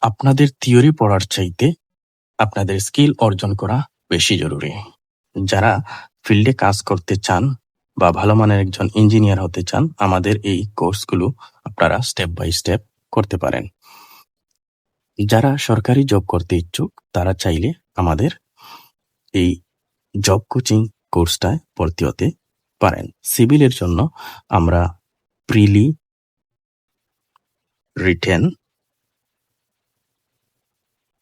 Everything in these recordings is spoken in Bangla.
আপনাদের থিওরি পড়ার চাইতে আপনাদের স্কিল অর্জন করা বেশি জরুরি। যারা ফিল্ডে কাজ করতে চান বা ভালো মানের একজন ইঞ্জিনিয়ার হতে চান, আমাদের এই কোর্সগুলো আপনারা স্টেপ বাই স্টেপ করতে পারেন। যারা সরকারি জব করতে ইচ্ছুক, তারা চাইলে আমাদের এই জব কোচিং কোর্সটায় ভর্তি হতে পারেন। সিভিলের জন্য আমরা প্রিলি, রিটেন,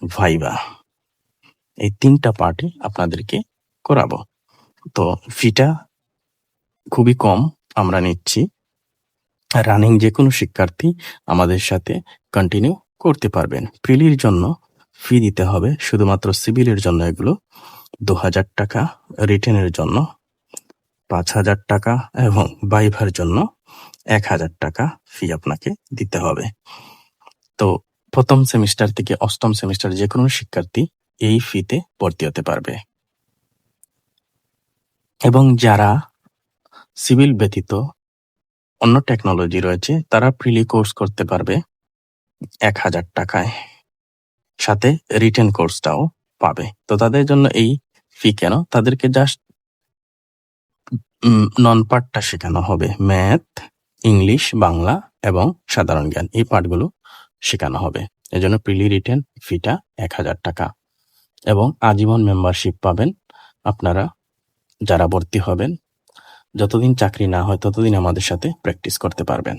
ভাইবা এই 3টা পার্টে আপনাদেরকে করাবো। তো ফিটা খুবই কম আমরা নিচ্ছি। রানিং যে কোনো শিক্ষার্থী আমাদের সাথে কন্টিনিউ করতে পারবেন। প্রিলির জন্য ফি দিতে হবে শুধুমাত্র সিভিলের জন্য এগুলো 2000 টাকা, রিটেনের জন্য 5000 টাকা এবং ভাইভার জন্য 1000 টাকা ফি আপনাকে দিতে হবে। তো প্রথম সেমিস্টার থেকে অষ্টম সেমিস্টার যে কোনো শিক্ষার্থী এই ফিতে ভর্তি হতে পারবে। এবং যারা সিভিল ব্যতীত অন্য টেকনোলজি রয়েছে, তারা প্রিলি কোর্স করতে পারবে 1000 টাকায়, সাথে রিটেন কোর্সটাও পাবে। তো তাদের জন্য এই ফি কেন? তাদেরকে জাস্ট নন পার্টটা শেখানো হবে। ম্যাথ, ইংলিশ, বাংলা এবং সাধারণ জ্ঞান, এই পার্টগুলো শেখানো হবে। এজন্য প্রিলি রিটেন ফিটা 1000 টাকা এবং আজীবন মেম্বারশিপ পাবেন আপনারা যারা ভর্তি হবেন। যতদিন চাকরি না হয় ততদিন আমাদের সাথে প্র্যাকটিস করতে পারবেন।